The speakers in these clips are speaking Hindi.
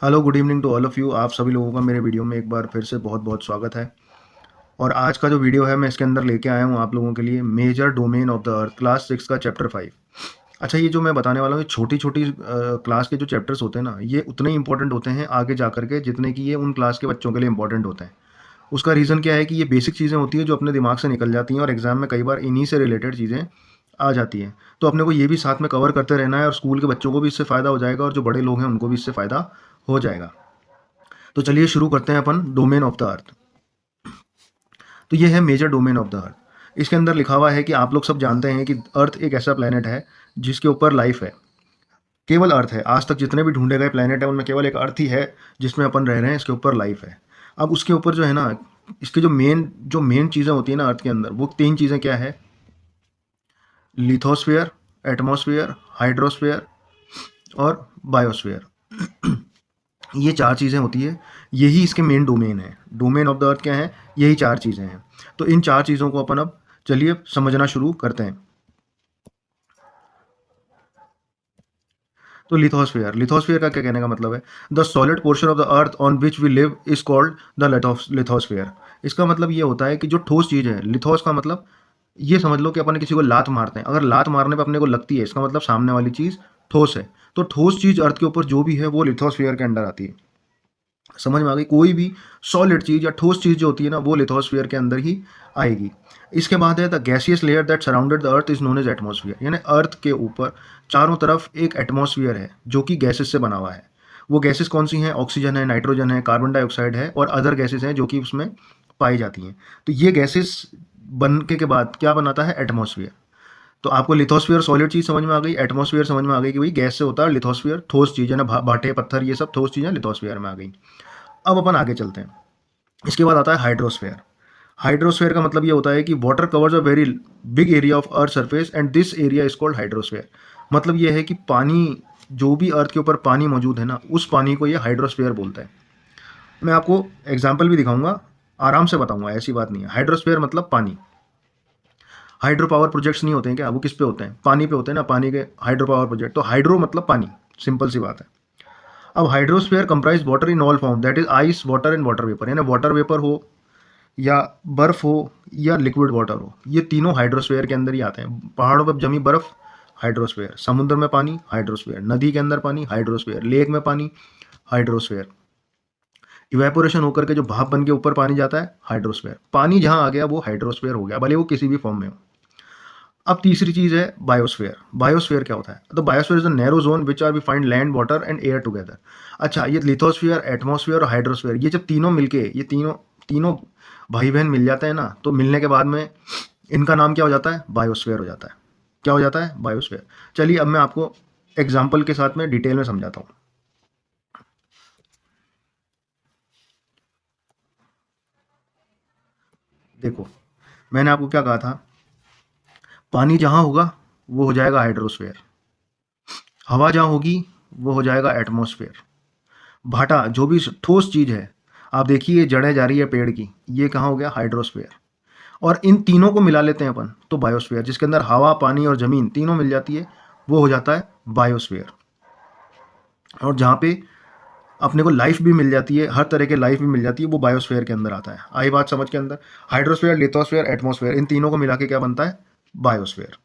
Hello, good evening to all of you. आप सभी लोगों का मेरे वीडियो में एक बार फिर से बहुत-बहुत स्वागत है। और आज का जो वीडियो है मैं इसके अंदर लेके आया हूँ आप लोगों के लिए major domain of the earth class 6 का चैप्टर 5। अच्छा, ये जो मैं बताने वाला हूँ ये छोटी-छोटी क्लास के जो चैप्टर्स होते हैं ना, ये उतने ही इम्पोर्टेंट होते हैं आगे जा कर के जितने कि ये उन क्लास के बच्चों के लिए इम्पोर्टेंट होते हैं। उसका रीज़न क्या है कि ये बेसिक चीज़ें होती हैं जो अपने दिमाग से निकल जाती हैं और एग्ज़ाम में कई बार इन्हीं से रिलेटेड चीज़ें आ जाती हैं। तो अपने को ये भी साथ में कवर करते रहना है और स्कूल के बच्चों को भी इससे फ़ायदा हो जाएगा और जो बड़े लोग हैं उनको भी इससे फ़ायदा हो जाएगा। तो चलिए शुरू करते हैं अपन डोमेन ऑफ द अर्थ। तो ये है major domain of the earth. इसके अंदर लिखा हुआ है कि आप लोग सब जानते हैं कि अर्थ एक ऐसा प्लेनेट है जिसके ऊपर लाइफ है। केवल अर्थ है, आज तक जितने भी ढूंढे गए प्लेनेट है उनमें केवल एक अर्थ ही है जिसमें अपन रह रहे हैं, इसके ऊपर लाइफ है। अब उसके ऊपर जो है ना, इसके जो मेन चीज़ें होती है ना अर्थ के अंदर, वो तीन चीज़ें क्या है? लिथोस्फेयर, एटमॉस्फेयर, हाइड्रोस्फेयर और बायोस्फेयर। ये चार चीज़ें होती है, यही इसके मेन डोमेन है। डोमेन ऑफ द अर्थ क्या है? यही चार चीज़ें हैं। तो इन चार चीज़ों को अपन अब चलिए समझना शुरू करते हैं। तो लिथोस्फेयर का क्या कहने का मतलब है? The solid portion of the earth on which we live is called the lithosphere. इसका मतलब ये होता है कि जो ठोस चीज़ है, लिथोस का मतलब ये समझ लो कि अपन किसी को लात मारते हैं, अगर लात मारने पे अपने को लगती है, इसका मतलब सामने वाली चीज़ ठोस है। तो ठोस चीज़ अर्थ के ऊपर जो भी है वो लिथोस्फेयर के अंडर आती है। समझ में आ गई? कोई भी सॉलिड चीज़ या ठोस चीज़ जो होती है ना, वो लिथोस्फीयर के अंदर ही आएगी। इसके बाद है the gaseous layer that surrounded the earth is known as atmosphere. यानी अर्थ के ऊपर चारों तरफ एक एटमॉस्फेयर है जो कि गैसेस से बना हुआ है। वो गैसेस कौन सी हैं? ऑक्सीजन है, नाइट्रोजन है, कार्बन डाइऑक्साइड है और अदर गैसेस हैं जो कि उसमें पाई जाती हैं। तो ये गैसेस बनने के बाद क्या बनाता है? एटमॉस्फेयर। तो आपको लिथोस्फीयर सॉलिड चीज़ समझ में आ गई, एटमॉस्फेयर समझ में आ गई कि भाई गैस से होता है, लिथोस्फीयर ठोस चीज़ है ना, भाटे पत्थर ये सब ठोस चीज़ें लिथोस्फीयर में आ गई। अब अपन आगे चलते हैं। इसके बाद आता है हाइड्रोस्फेयर। हाइड्रोस्फेयर का मतलब ये होता है कि water covers a very big area of earth surface and this area is called hydrosphere. मतलब ये है कि पानी, जो भी अर्थ के ऊपर पानी मौजूद है ना, उस पानी को ये हाइड्रोस्फेयर बोलता है। मैं आपको एग्जाम्पल भी दिखाऊंगा, आराम से बताऊंगा, ऐसी बात नहीं है। हाइड्रोस्फेयर मतलब पानी। हाइड्रो पावर प्रोजेक्ट्स नहीं होते हैं क्या? वो किस पे होते हैं? पानी पे होते हैं ना, पानी के हाइड्रो पावर प्रोजेक्ट। तो हाइड्रो मतलब पानी, सिंपल सी बात है। अब hydrosphere comprise water in all form, that is ice, water and water vapour. यानी वाटर वेपर हो या बर्फ हो या लिक्विड वाटर हो, ये तीनों हाइड्रोस्फेयर के अंदर ही आते हैं। पहाड़ों पर जमी बर्फ, हाइड्रोस्फेयर। समुद्र में पानी, हाइड्रोस्फेयर। नदी के अंदर पानी, हाइड्रोस्फेयर। लेक में पानी, हाइड्रोस्फेयर। इवेपोरेशन होकर के जो भाप बन के ऊपर पानी जाता है, हाइड्रोस्फेयर। पानी जहां आ गया वो हाइड्रोस्फेयर हो गया, भले वो किसी भी फॉर्म में हो। अब तीसरी चीज है बायोस्फेयर। बायोस्फेयर क्या होता है? तो biosphere is a narrow zone which are we find land, water and air together. अच्छा, ये लिथोस्फियर, एटमॉस्फेयर और हाइड्रोस्फेयर, ये जब तीनों मिलके, ये तीनों तीनों भाई बहन मिल जाते हैं ना, तो मिलने के बाद में इनका नाम क्या हो जाता है? बायोस्फेयर हो जाता है। क्या हो जाता है? बायोस्फेयर। चलिए अब मैं आपको एग्जाम्पल के साथ में डिटेल में समझाता हूँ। देखो, मैंने आपको क्या कहा था? पानी जहां होगा वो हो जाएगा हाइड्रोस्फेयर, हवा जहां होगी वो हो जाएगा एटमॉस्फेयर, भाटा जो भी ठोस चीज है, आप देखिए जड़ें जा रही है पेड़ की, ये कहाँ हो गया? हाइड्रोस्फेयर। और इन तीनों को मिला लेते हैं अपन तो बायोस्फेयर, जिसके अंदर हवा, पानी और जमीन तीनों मिल जाती है, वो हो जाता है बायोस्फेयर। और जहाँ पे अपने को लाइफ भी मिल जाती है, हर तरह के लाइफ भी मिल जाती है, वो बायोस्फेयर के अंदर आता है। आई बात समझ के अंदर? हाइड्रोस्फेयर, लिथोस्फेयर, एटमॉस्फेयर, इन तीनों को मिला के क्या बनता है? बायोस्फेयर।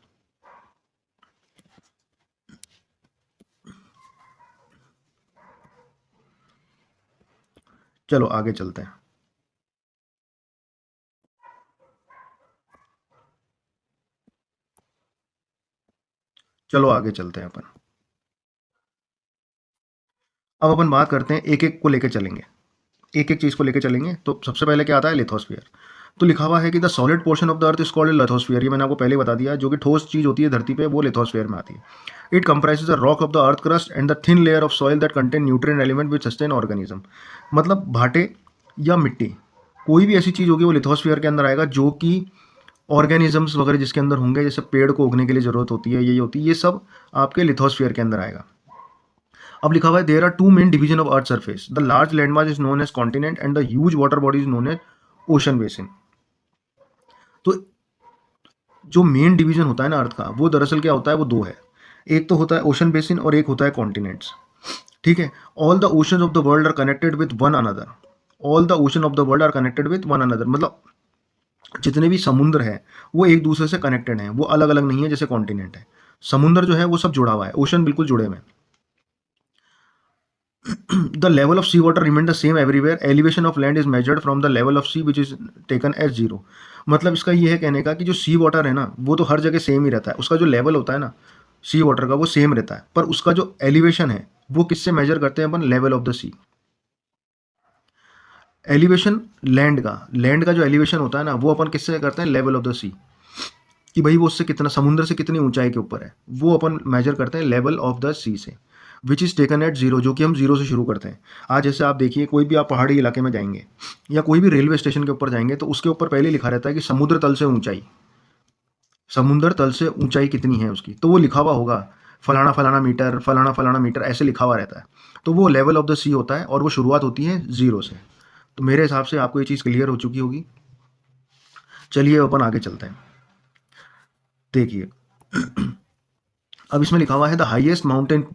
चलो आगे चलते हैं। चलो आगे चलते हैं अपन। अब अपन बात करते हैं, एक एक को लेके चलेंगे, एक एक चीज को लेके चलेंगे। तो सबसे पहले क्या आता है? लिथोस्फियर। तो लिखा हुआ है कि the solid portion of the earth is called lithosphere. ये मैंने आपको पहले बता दिया, जो कि ठोस चीज होती है धरती पे वो लिथोस्फियर में आती है। It comprises the rock of the earth crust and the thin layer of soil that contain nutrient element which sustain organism. मतलब भाटे या मिट्टी, कोई भी ऐसी चीज होगी वो लिथोस्फियर के अंदर आएगा, जो कि ऑर्गेनिजम्स वगैरह जिसके अंदर होंगे, जैसे पेड़ को उगने के लिए जरूरत होती है, यही होती है, ये सब आपके लिथोस्फियर के अंदर आएगा। अब लिखा हुआ है there are two main division of earth surface, the large landmass is known as continent and the huge water body is known as ocean basin. तो जो मेन डिवीजन होता है ना अर्थ का, वो दरअसल क्या होता है? वो दो है। एक तो होता है ओशन बेसिन और एक होता है कॉन्टिनेंट्स। ठीक है। All the oceans of the world are connected with one another. All the ocean of the world are connected with one another, मतलब जितने भी समुद्र हैं वो एक दूसरे से कनेक्टेड हैं, वो अलग अलग नहीं है जैसे कॉन्टिनेंट है। समुद्र जो है वो सब जुड़ा हुआ है, ओशन बिल्कुल जुड़े हुए हैं। The level of sea water remain the same everywhere. Elevation of land is measured from the level of sea which is taken as zero. मतलब इसका ये है कहने का कि जो सी वाटर है ना वो तो हर जगह सेम ही रहता है, उसका जो लेवल होता है ना सी वाटर का वो सेम रहता है, पर उसका जो एलिवेशन है वो किससे मेजर करते हैं अपन, level of the sea. Elevation land का जो एलिवेशन होता है ना वो अपन किससे करते हैं, लेवल ऑफ द सी, कि भाई वो उससे कितना, समुद्र से कितनी ऊंचाई के ऊपर है, वो अपन मेजर करते हैं लेवल ऑफ द सी से, which is taken at zero, जो कि हम जीरो से शुरू करते हैं। आज जैसे आप देखिए कोई भी आप पहाड़ी इलाके में जाएंगे या कोई भी रेलवे स्टेशन के ऊपर जाएंगे तो उसके ऊपर पहले लिखा रहता है कि समुद्र तल से ऊंचाई, समुद्र तल से ऊंचाई कितनी है उसकी, तो वो लिखा हुआ होगा फलाना फलाना मीटर, फलाना फलाना मीटर, ऐसे लिखा हुआ रहता है। तो वो लेवल ऑफ द सी होता है और वो शुरुआत होती है जीरो से। तो मेरे हिसाब से आपको ये चीज़ क्लियर हो चुकी होगी। चलिए अपन आगे चलते हैं। देखिए अब इसमें लिखा हुआ है the highest mountain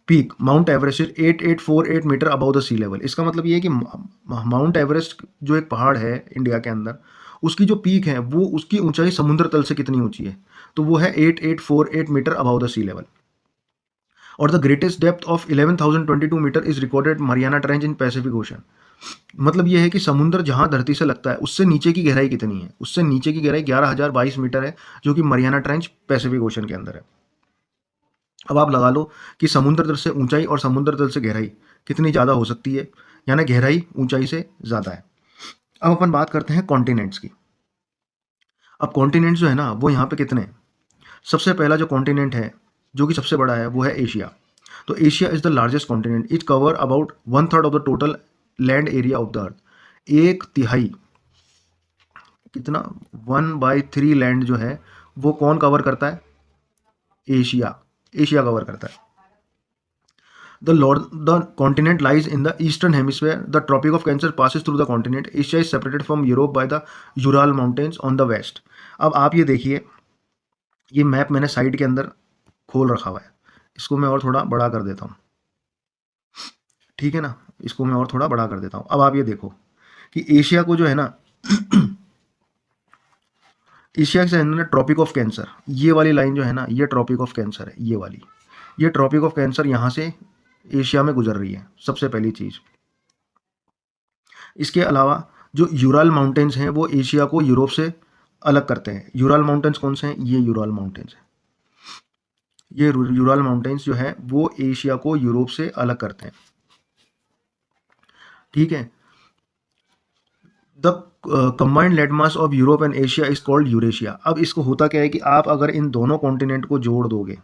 peak Mount Everest is 8848 metre above the sea level. इसका मतलब ये है कि माउंट एवरेस्ट जो एक पहाड़ है इंडिया के अंदर, उसकी जो पीक है वो उसकी ऊंचाई समुद्र तल से कितनी ऊंची है, तो वो है 8848 metre above the sea level. और the greatest depth of 11,022 metre is recorded Mariana Trench in Pacific Ocean. मतलब ये है कि समुद्र जहां धरती से लगता है उससे नीचे की गहराई कितनी है, उससे नीचे की गहराई 11,022 मीटर है, जो कि मरियाना ट्रेंच पैसिफिक ओशन के अंदर है। अब आप लगा लो कि समुद्र तल से ऊंचाई और समुद्र तल से गहराई कितनी ज़्यादा हो सकती है, यानी गहराई ऊंचाई से ज़्यादा है। अब अपन बात करते हैं कॉन्टिनेंट्स की। अब कॉन्टिनेंट्स जो है ना वो यहाँ पे कितने हैं। सबसे पहला जो कॉन्टिनेंट है जो कि सबसे बड़ा है वो है एशिया। तो Asia is the largest continent, it cover about 1/3 of the total land area of the अर्थ। एक तिहाई, कितना, 1/3 लैंड जो है वो कौन कवर करता है, एशिया, एशिया कवर करता है। The continent lies in the eastern hemisphere. The Tropic of Cancer passes through the continent. Asia is separated from Europe by the Ural Mountains on the west. अब आप ये देखिए, ये मैप मैंने साइड के अंदर खोल रखा हुआ है, इसको मैं और थोड़ा बड़ा कर देता हूँ, ठीक है ना, इसको मैं और थोड़ा बड़ा कर देता हूँ। अब आप ये देखो कि एशिया को जो है ना एशिया से अंदर ट्रॉपिक ऑफ कैंसर, ये वाली लाइन जो है ना ये ट्रॉपिक ऑफ कैंसर है, ये वाली, ये ट्रॉपिक ऑफ कैंसर यहाँ से एशिया में गुजर रही है, सबसे पहली चीज़। इसके अलावा जो यूराल माउंटेन्स हैं वो एशिया को यूरोप से अलग करते हैं। यूराल माउंटेन्स कौन से हैं, ये यूराल माउंटेन्स हैं, ये यूराल माउंटेन्स जो है वो एशिया को यूरोप से अलग करते हैं, ठीक है। The combined land mass of Europe and Asia is called Eurasia. अब इसको होता क्या है कि आप अगर इन दोनों कॉन्टिनेंट को जोड़ दोगे,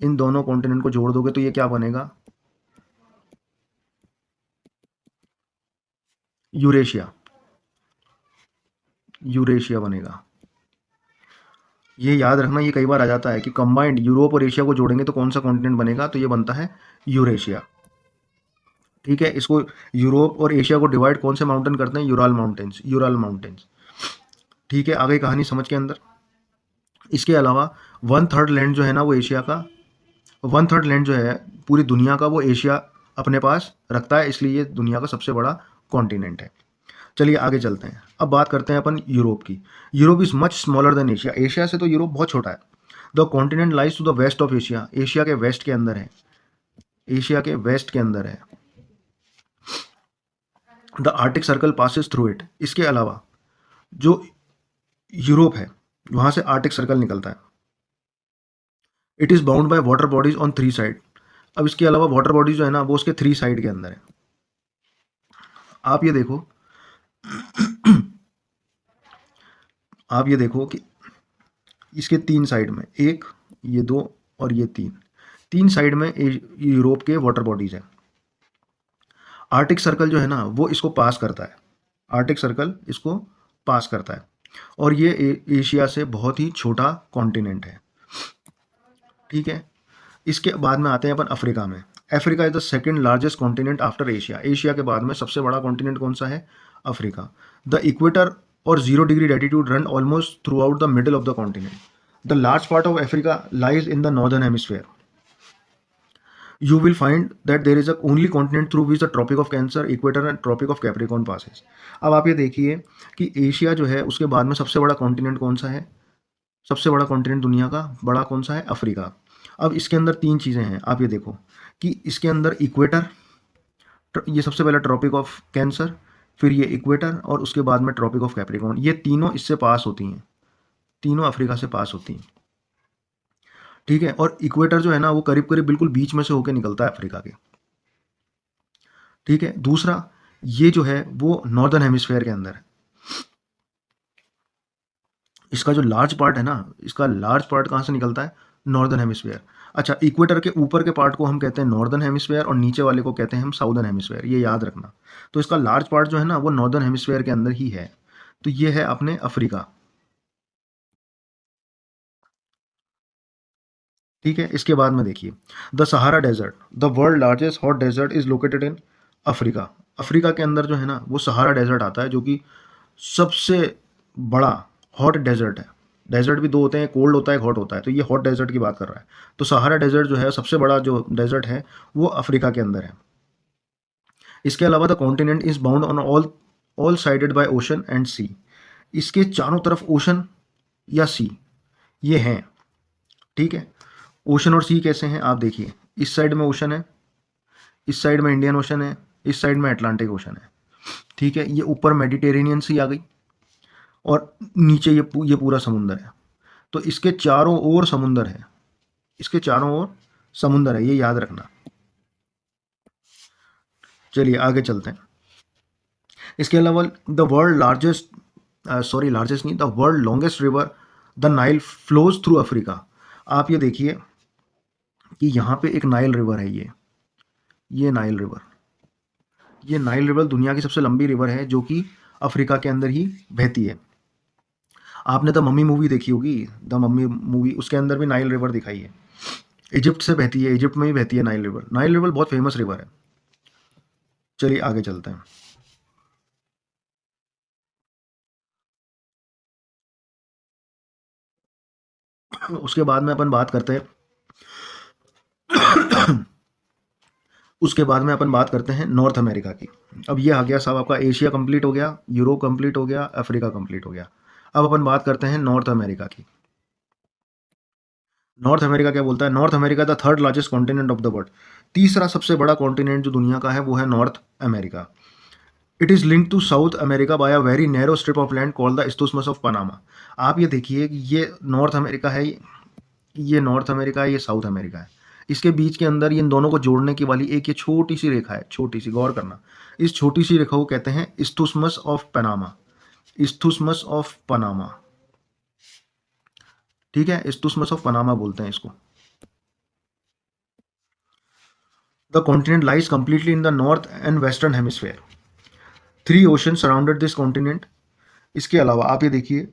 इन दोनों कॉन्टिनेंट को जोड़ दोगे तो ये क्या बनेगा, यूरेशिया, यूरेशिया बनेगा। ये याद रखना, ये कई बार आ जाता है कि कंबाइंड यूरोप और एशिया को जोड़ेंगे तो कौन सा कॉन्टिनेंट बनेगा, तो ये बनता है यूरेशिया, ठीक है। इसको यूरोप और एशिया को डिवाइड कौन से माउंटेन करते हैं, यूराल माउंटेन्स, यूराल माउंटेन्स, ठीक है। आगे कहानी समझ के अंदर। इसके अलावा 1/3 लैंड जो है ना वो एशिया का, 1/3 लैंड जो है पूरी दुनिया का वो एशिया अपने पास रखता है, इसलिए ये दुनिया का सबसे बड़ा कॉन्टिनेंट है। चलिए आगे चलते हैं। अब बात करते हैं अपन यूरोप की। Europe is much smaller than Asia. Asia से तो यूरोप बहुत छोटा है। The continent lies to the west of Asia. Asia के वेस्ट के अंदर है, एशिया के वेस्ट के अंदर है। The Arctic circle passes through it. इसके अलावा जो यूरोप है वहाँ से आर्टिक सर्कल निकलता है। It is bound by water bodies on 3 side. अब इसके अलावा वाटर बॉडीज जो है ना वो उसके 3 साइड के अंदर है। आप ये देखो आप ये देखो कि इसके 3 साइड में, एक, ये 2 और ये 3 साइड में यूरोप के वाटर बॉडीज हैं। आर्टिक सर्कल जो है ना वो इसको पास करता है, आर्टिक सर्कल इसको पास करता है, और ये एशिया से बहुत ही छोटा कॉन्टिनेंट है, ठीक है। इसके बाद में आते हैं अपन अफ्रीका में। Africa is the second largest continent after Asia. Asia के बाद में सबसे बड़ा कॉन्टिनेंट कौन सा है, अफ्रीका। द इक्वेटर और 0 degree latitude run almost through out the middle of the continent. The large part of Africa lies in the northern hemisphere. you will find that there is a only continent through which the tropic of cancer, equator and tropic of capricorn passes. अब आप ये देखिए कि एशिया जो है उसके बाद में सबसे बड़ा कॉन्टिनेंट कौन सा है? सबसे बड़ा कॉन्टिनेंट दुनिया का बड़ा कौन सा है? अफ्रीका। अब इसके अंदर तीन चीज़ें हैं, आप ये देखो कि इसके अंदर इक्वेटर, ये सबसे पहले ट्रॉपिक ऑफ कैंसर, फिर ये इक्वेटर और उसके बाद में ट्रॉपिक ऑफ कैप्रिकॉर्न, ये तीनों इससे पास होती हैं, तीनों अफ्रीका से पास होती हैं। ठीक है, और इक्वेटर जो है ना वो करीब करीब बिल्कुल बीच में से होकर निकलता है अफ्रीका के। ठीक है, दूसरा ये जो है वो नॉर्दर्न हेमिस्फेयर के अंदर है। इसका जो लार्ज पार्ट है ना, इसका लार्ज पार्ट कहाँ से निकलता है? Northern hemisphere. अच्छा, इक्वेटर के ऊपर के पार्ट को हम कहते हैं नॉर्दर्न हेमिस्फेयर और नीचे वाले को कहते हैं हम साउदर्न हेमिस्फेयर, ये याद रखना। तो इसका लार्ज पार्ट जो है ना वो नॉर्दर्न हेमिस्फेयर के अंदर ही है। तो ये है अपने अफ्रीका। ठीक है, इसके बाद में देखिए the Sahara desert, the world largest hot desert is located in Africa. Africa के अंदर जो है ना वो सहारा डेजर्ट आता है, जो कि सबसे बड़ा हॉट डेजर्ट है। डेजर्ट भी दो होते हैं, कोल्ड होता है, हॉट होता है, तो ये हॉट डेजर्ट की बात कर रहा है। तो सहारा डेजर्ट जो है सबसे बड़ा जो डेजर्ट है वो अफ्रीका के अंदर है। इसके अलावा the continent is bound on all sided by ocean and sea. इसके चारों तरफ ओशन या सी ये हैं। ठीक है, ओशन और सी कैसे हैं आप देखिए, इस साइड में ओशन है, इस साइड में इंडियन ओशन है, इस साइड में अटलांटिक ओशन है। ठीक है, ये ऊपर मेडिटेरेनियन सी आ गई और नीचे ये पूरा समुंदर है। तो इसके चारों ओर समुंदर है, इसके चारों ओर समुंदर है, ये याद रखना। चलिए आगे चलते हैं। इसके अलावा द वर्ल्ड लार्जेस्ट लार्जेस्ट नहीं, the world longest river the Nile flows through Africa. आप ये देखिए कि यहाँ पे एक नाइल रिवर है, ये नाइल रिवर, ये नाइल रिवर दुनिया की सबसे लंबी रिवर है जो कि अफ्रीका के अंदर ही बहती है। आपने द मम्मी मूवी देखी होगी, द मम्मी मूवी, उसके अंदर भी नाइल रिवर दिखाई है। इजिप्ट से बहती है, इजिप्ट में ही बहती है नाइल रिवर। नाइल रिवर बहुत फेमस रिवर है। चलिए आगे चलते हैं। उसके बाद में अपन बात करते हैं उसके बाद में अपन बात करते हैं नॉर्थ अमेरिका की। अब ये आ गया साहब आपका एशिया कंप्लीट हो गया, यूरोप कंप्लीट हो गया, अफ्रीका कंप्लीट हो गया। अब अपन बात करते हैं नॉर्थ अमेरिका की। नॉर्थ अमेरिका क्या बोलता है? North America the third largest continent of the world. तीसरा सबसे बड़ा कॉन्टिनेंट जो दुनिया का है वो है North America. It is link to South America by a very narrow strip of land called the isthmus of Panama. आप ये देखिए कि ये नॉर्थ अमेरिका है, ये नॉर्थ अमेरिका है, ये साउथ अमेरिका है। इसके बीच के अंदर इन दोनों को जोड़ने की वाली एक ये छोटी सी रेखा है, छोटी सी, गौर करना। इस छोटी सी रेखा को कहते हैं इस्थुस्मस ऑफ पनामा, इस्थुस्मस ऑफ पनामा। ठीक है, इस्थुस्मस ऑफ पनामा बोलते हैं इसको। The continent lies completely in the north and western hemisphere. 3 ocean surrounded this continent. इसके अलावा आप ये देखिए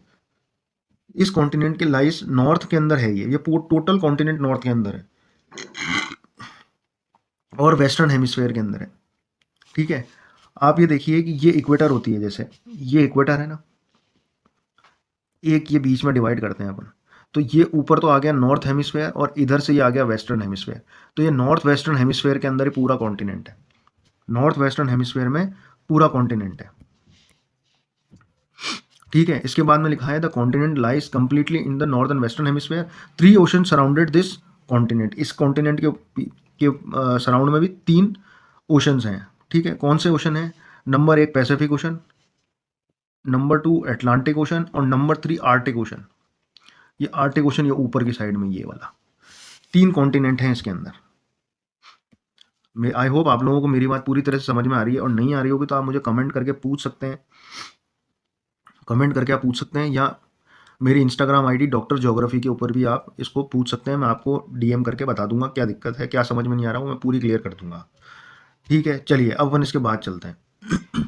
इस कॉन्टिनेंट के लाइज नॉर्थ के अंदर है, ये टोटल कॉन्टिनेंट नॉर्थ के अंदर है और वेस्टर्न हेमिस्फेयर के अंदर है। ठीक है, आप ये देखिए कि ये इक्वेटर होती है, जैसे ये इक्वेटर है ना, एक ये बीच में डिवाइड करते हैं अपन। तो ये ऊपर तो आ गया नॉर्थ हेमिस्फेयर और इधर से ये आ गया वेस्टर्न हेमिस्फेयर। तो ये नॉर्थ वेस्टर्न हेमिस्फेयर के अंदर ही पूरा कॉन्टिनेंट है, नॉर्थ वेस्टर्न हेमिस्फेयर में पूरा कॉन्टिनेंट है। ठीक है, इसके बाद में लिखा है the continent lies completely in the north and western hemisphere. 3 ocean surrounded this continent. इस कॉन्टिनेंट के सराउंड में भी 3 ओशंस हैं। ठीक है, कौन से ओशन हैं? Number 1 Pacific ocean, number 2 Atlantic ocean और नंबर 3 आर्टिक ओशन। ये आर्टिक ओशन ये ऊपर की साइड में ये वाला, 3 कॉन्टिनेंट हैं इसके अंदर। मैं आई होप आप लोगों को मेरी बात पूरी तरह से समझ में आ रही है, और नहीं आ रही होगी तो आप मुझे कमेंट करके पूछ सकते हैं, कमेंट करके आप पूछ सकते हैं, या मेरी इंस्टाग्राम आईडी डॉक्टर ज्योग्राफी के ऊपर भी आप इसको पूछ सकते हैं। मैं आपको डीएम करके बता दूंगा क्या दिक्कत है, क्या समझ में नहीं आ रहा हूँ, मैं पूरी क्लियर कर दूंगा। ठीक है, चलिए अब अपन इसके बाद चलते हैं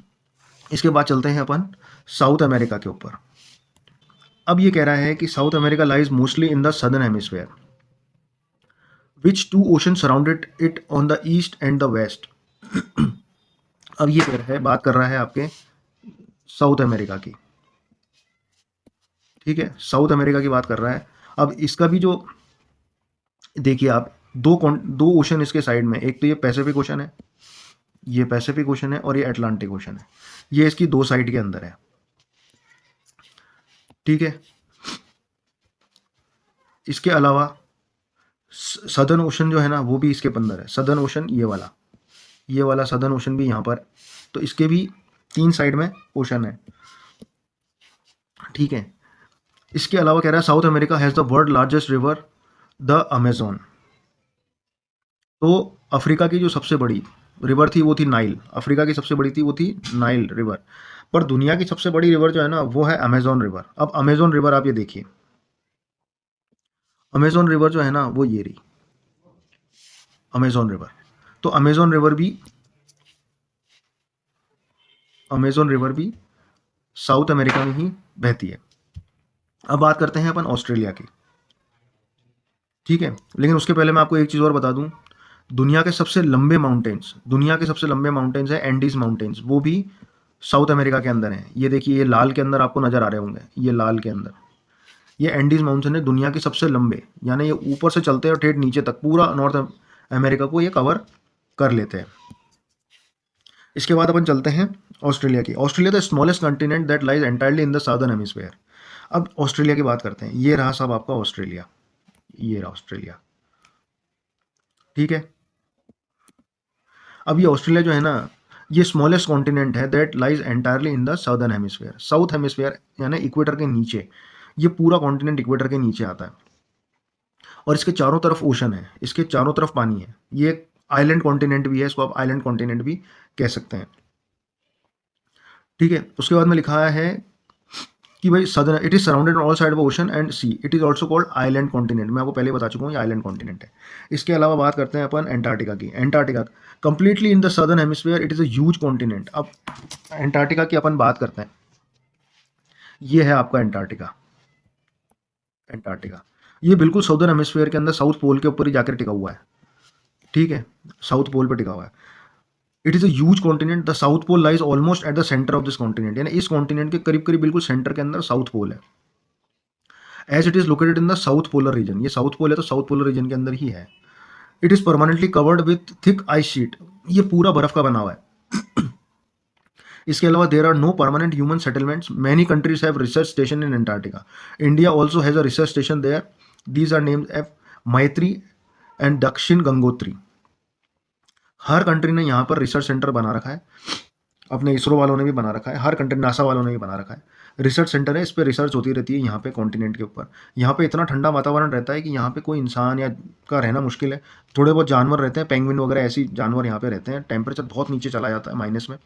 इसके बाद चलते हैं अपन साउथ अमेरिका के ऊपर। अब ये कह रहा है कि South America lies mostly in the southern hemisphere, which 2 ocean surrounded it on the east and the west. अब ये कह रहा है, बात कर रहा है आपके साउथ अमेरिका की। ठीक है, साउथ अमेरिका की बात कर रहा है। अब इसका भी जो देखिए आप दो ओशन इसके साइड में, एक तो ये पैसिफिक ओशन है, ये पैसिफिक ओशन है, और ये अटलांटिक ओशन है। ये इसकी दो साइड के अंदर है, ठीक है। इसके अलावा सदर्न ओशन जो है ना वो भी इसके अंदर है। सदर्न ओशन ये वाला सदर्न ओशन भी यहाँ पर, तो इसके भी 3 साइड में ओशन है, ठीक है। इसके अलावा कह रहा है south America has the world largest river the Amazon. तो अफ्रीका की जो सबसे बड़ी रिवर थी वो थी नाइल, अफ्रीका की सबसे बड़ी थी वो थी नाइल रिवर, पर दुनिया की सबसे बड़ी रिवर जो है ना वो है अमेजोन रिवर। अब अमेजोन रिवर आप ये देखिए, अमेजोन रिवर जो है ना वो ये रही अमेजोन रिवर। तो अमेजोन रिवर भी साउथ अमेरिका में ही बहती है। अब बात करते हैं अपन ऑस्ट्रेलिया की, ठीक है। लेकिन उसके पहले मैं आपको एक चीज़ और बता दूं, दुनिया के सबसे लंबे माउंटेन्स है एंडीज माउंटेन्स, वो भी साउथ अमेरिका के अंदर हैं। ये देखिए, ये लाल के अंदर आपको नज़र आ रहे होंगे, ये लाल के अंदर ये एंडीज माउंटेन है, दुनिया के सबसे लंबे, यानी ये ऊपर से चलते हैं और ठेठ नीचे तक पूरा नॉर्थ अमेरिका को ये कवर कर लेते हैं। इसके बाद अपन चलते हैं ऑस्ट्रेलिया की। Australia the smallest continent that lies entirely in the southern hemisphere. अब ऑस्ट्रेलिया की बात करते हैं, ये रहा साहब आपका ऑस्ट्रेलिया, ये रहा ऑस्ट्रेलिया, ठीक है। अब ये ऑस्ट्रेलिया जो है ना ये स्मॉलेस्ट कॉन्टिनेंट है that lies entirely in the southern hemisphere. South hemisphere यानी इक्वेटर के नीचे, ये पूरा कॉन्टिनेंट इक्वेटर के नीचे आता है, और इसके चारों तरफ ओशन है, इसके चारों तरफ पानी है। ये एक आइलैंड कॉन्टिनेंट भी है, इसको आप आइलैंड कॉन्टिनेंट भी कह सकते हैं, ठीक है। उसके बाद में लिखा है कि भाई southern it is surrounded on all side by ocean and sea, it is also called island continent. मैं आपको पहले ही बता चुका हूँ ये आइलैंड कॉन्टिनेंट है। इसके अलावा बात करते हैं अपन एंटार्क्टिका की। Antarctica completely in the southern hemisphere, it is a huge continent. अब एंटार्क्टिका की अपन बात करते हैं, ये है आपका एंटार्क्टिका। एंटार्क्टिका ये बिल्कुल साउदर्न हेमिस्फीयर के अंदर साउथ पोल के ऊपर ही जाकर टिका हुआ है, ठीक है, साउथ पोल पर टिका हुआ है। It is a huge continent, the south pole lies almost at the centre of this continent, यानी इस कॉन्टिनेंट के करीब करीब बिल्कुल सेंटर के अंदर साउथ पोल है। As it is located in the south polar region, ये साउथ पोल है तो साउथ पोलर रीजन के अंदर ही है। It is permanently covered with thick ice sheet, ये पूरा बर्फ का बना हुआ है। इसके अलावा there are no permanent human settlements, many countries have research station in Antarctica, India also has a research station there, these are named F Maitri and Dakshin Gangotri. Her country ने यहाँ पर रिसर्च सेंटर बना रखा है, अपने इसरो वालों ने भी बना रखा है, हर कंट्री नासा वालों ने भी बना रखा है। रिसर्च सेंटर है, इस पर रिसर्च होती रहती है यहाँ पे कॉन्टिनेंट के ऊपर। यहाँ पे इतना ठंडा वातावरण रहता है कि यहाँ पे कोई इंसान या का रहना मुश्किल है। थोड़े बहुत जानवर रहते हैं, पेंगुइन वगैरह ऐसी जानवर यहाँ पे रहते हैं। टेम्परेचर बहुत नीचे चला जाता है माइनस में।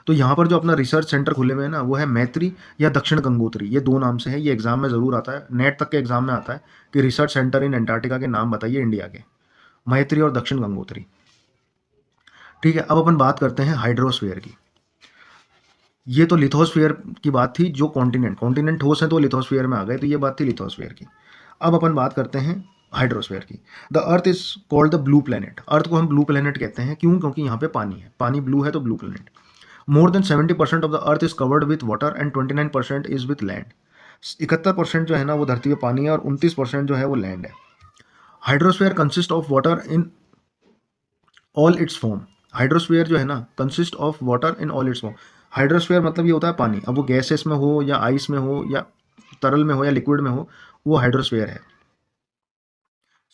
तो यहाँ पर जो अपना रिसर्च सेंटर खुले हुए हैं ना वो है मैत्री या दक्षिण गंगोत्री, ये 2 नाम से है। ये एग्जाम में ज़रूर आता है, नेट तक के एग्जाम में आता है कि रिसर्च सेंटर इन एंटार्क्टिका के नाम बताइए इंडिया के, मैत्री और दक्षिण गंगोत्री, ठीक है। अब अपन बात करते हैं हाइड्रोस्फीयर की। ये तो लिथोस्फीयर की बात थी, जो कॉन्टिनेंट ठोस है तो लिथोस्फीयर में आ गए, तो ये बात थी लिथोस्फीयर की। अब अपन बात करते हैं हाइड्रोस्फीयर की। The earth is called the blue planet, earth को हम ब्लू प्लेनेट कहते हैं, क्यों? क्योंकि यहाँ पे पानी है, पानी ब्लू है तो blue planet. More than 70% of the earth is covered with water and 29% is with land. 71% जो है ना वो धरती पे पानी है और 29% जो है वो लैंड है। Hydrosphere consist of water in all it's form, hydrosphere जो है ना consist of water in all it's form. Hydrosphere मतलब ये होता है पानी, अब वो गैसेस में हो या आइस में हो या तरल में हो या लिक्विड में हो, वो हाइड्रोस्फीयर है।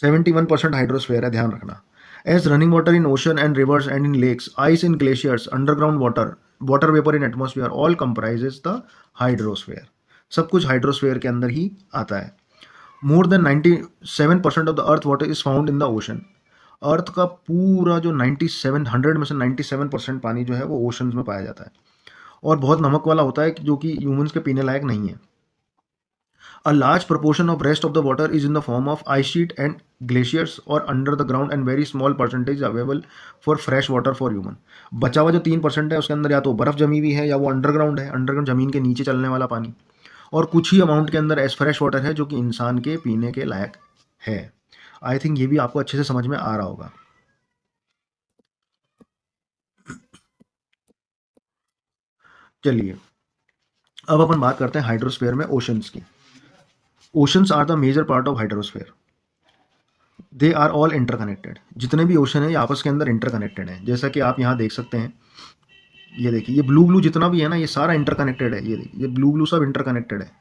71% हाइड्रोस्फीयर है, ध्यान रखना। As running water in ocean and rivers and in lakes, ice in glaciers, underground water, water vapour in atmosphere, all comprises the hydrosphere. सब कुछ हाइड्रोस्फीयर के अंदर ही आता है। More than 97% of the earth water is found in the ocean. Earth का पूरा जो 97 में से 97% पानी जो है वो ओशंस में पाया जाता है, और बहुत नमक वाला होता है जो कि ह्यूमंस के पीने लायक नहीं है। A large proportion of rest of the water is in the form of ice sheet and glaciers और under the ground, and very small percentage available for fresh water for human. बचा हुआ जो 3% है उसके अंदर या तो बर्फ जमी हुई है या वो अंडरग्राउंड है, अंडरग्राउंड जमीन के नीचे चलने वाला पानी, और कुछ ही अमाउंट के अंदर एज फ्रेश वाटर है जो कि इंसान के पीने के लायक है। आई थिंक ये भी आपको अच्छे से समझ में आ रहा होगा। चलिए अब अपन बात करते हैं हाइड्रोस्फीयर में ओशंस की। Oceans are the major part of hydrosphere. They are all interconnected. जितने भी ओशन है ये आपस के अंदर इंटरकनेक्टेड हैं। जैसा कि आप यहाँ देख सकते हैं, ये देखिए, ये ब्लू ब्लू जितना भी है ना, ये सारा इंटरकनेक्टेड है। ये देखिए, ये ब्लू ब्लू सब इंटरकनेक्टेड है,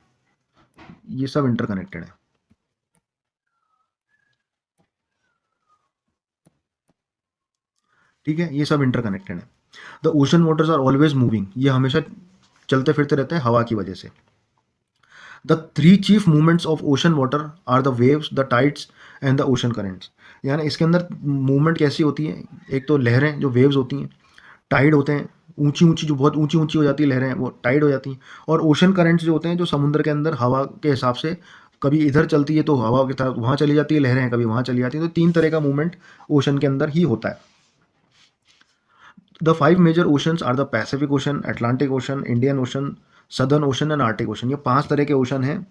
ये सब इंटरकनेक्टेड है। ठीक है, ये सब इंटरकनेक्टेड है। The ocean waters are always moving, ये हमेशा चलते फिरते रहते हैं हवा की वजह से। The three chief movements of ocean water are the waves, the tides and the ocean currents. यानी इसके अंदर मूवमेंट कैसी होती है, एक तो लहरें जो वेव्स होती हैं, टाइड होते हैं, ऊंची ऊंची जो बहुत ऊंची ऊंची हो जाती है लहरें, वो टाइड हो जाती हैं। और ओशन करंट्स जो होते हैं, जो समुद्र के अंदर हवा के हिसाब से कभी इधर चलती है तो हवा की तरफ वहाँ चली जाती है लहरें, कभी वहाँ चली जाती है। तो तीन तरह का मूवमेंट ओशन के अंदर ही होता है। The five major oceans are the Pacific ocean, Atlantic ocean, Indian ocean, southern ocean and Arctic ocean. ये पांच तरह के ओशन हैं।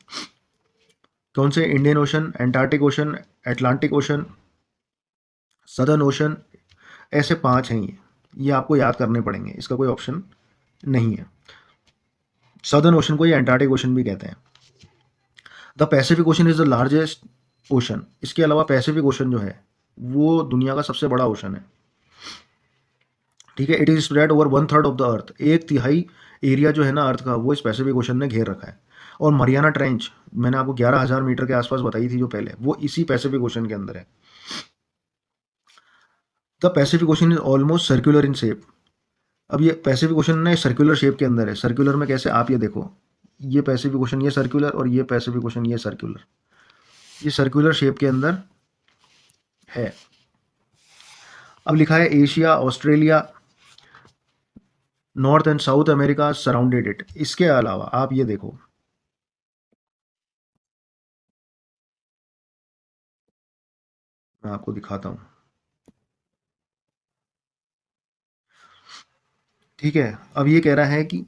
कौन से? Indian ocean, Antarctic ocean, Atlantic ocean, southern ocean, ऐसे पांच हैं ये आपको याद करने पड़ेंगे, इसका कोई ऑप्शन नहीं है। सदर्न ओशन को ये एंटार्क्टिक ओशन भी कहते हैं। The Pacific ocean is the largest ocean. इसके अलावा पैसिफिक ओशन जो है वो दुनिया का सबसे बड़ा ओशन है। ठीक है, it is spread over one third of the अर्थ। एक तिहाई एरिया जो है ना अर्थ का, वो इस पैसिफिक ओशन ने घेर रखा है। और मरियाना ट्रेंच मैंने आपको 11,000 मीटर के आसपास बताई थी जो पहले, वो इसी पैसिफिक ओशन के अंदर है। The Pacific ocean is almost circular in shape. अब ये पैसिफिक ओशन ना सर्कुलर शेप के अंदर है। सर्कुलर में कैसे? आप ये देखो, ये पैसिफिक ओशन ये सर्कुलर, और ये पैसिफिक ओशन ये सर्कुलर, ये सर्कुलर शेप के अंदर है। अब लिखा है Asia, Australia, north and South America surrounded it. इसके अलावा आप ये देखो, मैं आपको दिखाता हूँ। ठीक है, अब ये कह रहा है कि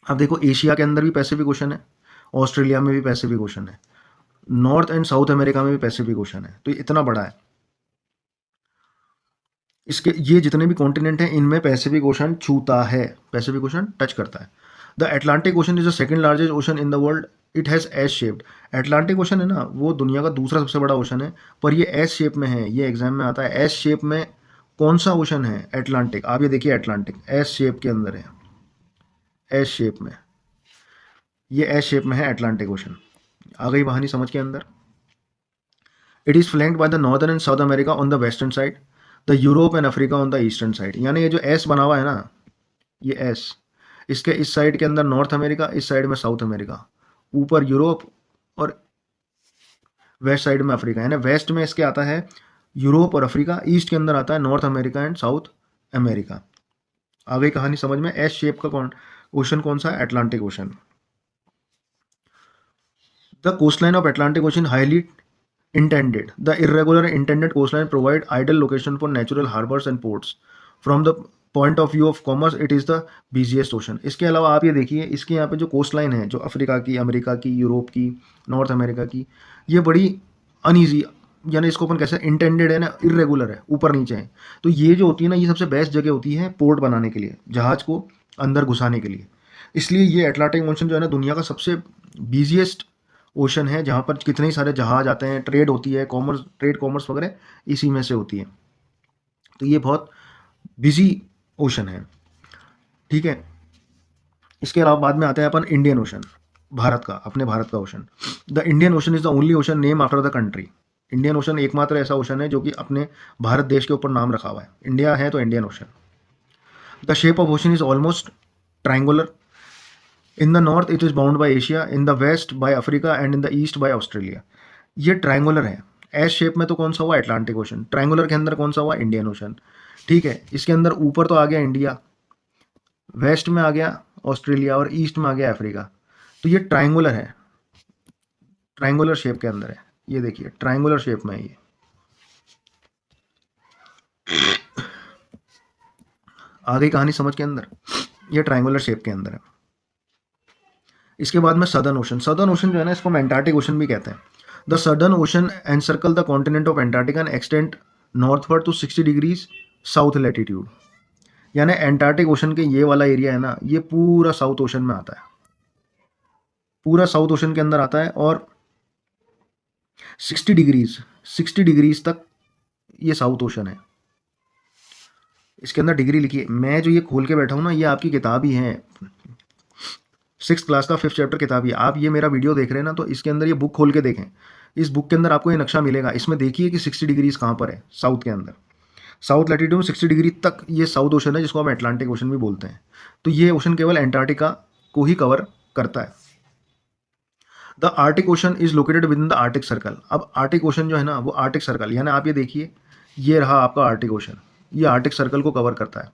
अब देखो, एशिया के अंदर भी पैसिफिक ओशन है, ऑस्ट्रेलिया में भी पैसिफिक ओशन है, नॉर्थ एंड साउथ अमेरिका में भी पैसिफिक ओशन है। तो ये इतना बड़ा है। इसके ये जितने भी कॉन्टिनेंट हैं इनमें पैसिफिक ओशन छूता है, पैसिफिक ओशन टच करता है। The Atlantic ocean is the second largest ocean in the world. It has S shaped. Atlantic ocean है ना, वो दुनिया का दूसरा सबसे बड़ा ओशन है, पर ये एस शेप में है। ये एग्जाम में आता है, एस शेप में कौन सा ओशन है? एटलांटिक। आप ये देखिए, एटलांटिक एस शेप के अंदर है, एस शेप में, ये एस शेप में है एटलांटिक ओशन। आ गई कहानी समझ के अंदर। It is flanked by the northern and South America on the western side, the Europe and Africa on the eastern side. यानी ये जो एस बना हुआ है ना, ये एस, इसके इस साइड के अंदर नॉर्थ अमेरिका, इस साइड में साउथ अमेरिका, ऊपर यूरोप, और वेस्ट साइड में अफ्रीका। यानी वेस्ट में इसके आता है यूरोप और अफ्रीका, ईस्ट के अंदर आता है North America and South America. आ गई कहानी समझ में। एस शेप का ओशन कौन सा है? Atlantic ocean. The coastline of Atlantic Ocean highly intended. The irregular intended coastline provide ideal location for natural harbors and ports. From the point of view of commerce, it is the busiest ocean. इसके अलावा आप ये देखिए, इसके यहाँ पे जो कोस्ट लाइन है, जो अफ्रीका की, अमेरिका की, यूरोप की, नॉर्थ अमेरिका की, ये बड़ी अनईजी, यानी इसको अपन कैसे, इंटेंडेड है ना, इरेगुलर है, ऊपर नीचे है। तो ये जो होती है ना, ये सबसे बेस्ट जगह होती है पोर्ट बनाने के लिए, जहाज को अंदर घुसाने के लिए। इसलिए ये एटलांटिक ओशन जो है ना, दुनिया का सबसे बिजिएस्ट ओशन है, जहाँ पर कितने ही सारे जहाज आते हैं, ट्रेड होती है, कॉमर्स, ट्रेड कॉमर्स वगैरह इसी में से होती है। तो ये बहुत बिजी ओशन है। ठीक है, इसके अलावा बाद में आता है अपन इंडियन ओशन, भारत का, अपने भारत का ocean. The Indian ocean is the only ocean name after the country. Indian ocean एकमात्र ऐसा ओशन है जो कि अपने भारत देश के ऊपर नाम रखा हुआ है। इंडिया है तो Indian ocean. The shape of ocean is almost triangular. In the north it is bound by Asia, in the west by Africa and in the east by Australia. ये ट्राइंगुलर है। एस शेप में तो कौन सा हुआ? Atlantic ocean. ट्राइंगुलर के अंदर कौन सा हुआ? Indian ocean. ठीक है, इसके अंदर ऊपर तो आ गया इंडिया, वेस्ट में आ गया ऑस्ट्रेलिया, और ईस्ट में आ गया अफ्रीका। तो ये ट्राइंगुलर है, ट्राइंगुलर शेप के अंदर है। ये देखिए, ट्राइंगुलर शेप में है ये। आ गई कहानी समझ के अंदर। ये ट्राइंगुलर शेप के अंदर है। इसके बाद में सदर्न ओशन। सदर्न ओशन जो है ना, इसको हम एंटार्क्टिक ओशन भी कहते हैं। The southern ocean encircle the continent of Antarctica and extend northward to 60 degrees south latitude. यानी एंटार्क्टिक ओशन के ये वाला एरिया है ना, ये पूरा साउथ ओशन में आता है, पूरा साउथ ओशन के अंदर आता है, और 60 डिग्रीज 60 डिग्रीज तक ये साउथ ओशन है। इसके अंदर डिग्री लिखी है। मैं जो ये खोल के बैठा हूँ ना, ये आपकी किताब ही है, 6th क्लास का 5th चैप्टर किताब ही। आप ये मेरा वीडियो देख रहे हैं ना, तो इसके अंदर ये बुक खोल के देखें। इस बुक के अंदर आपको ये नक्शा मिलेगा। इसमें देखिए कि 60 डिग्रीज कहाँ पर है साउथ के अंदर। साउथ लैटिट्यूड में 60 डिग्री तक ये साउथ ओशन है, जिसको हम अटलांटिक ओशन भी बोलते हैं। तो ये ओशन केवल एंटार्क्टिका को ही कवर करता है। The Arctic ocean is located with in the Arctic circle. अब आर्टिक ओशन जो है ना, वो आर्टिक सर्कल, यानी आप ये देखिए, ये रहा आपका आर्टिक ओशन, ये आर्टिक सर्कल को कवर करता है।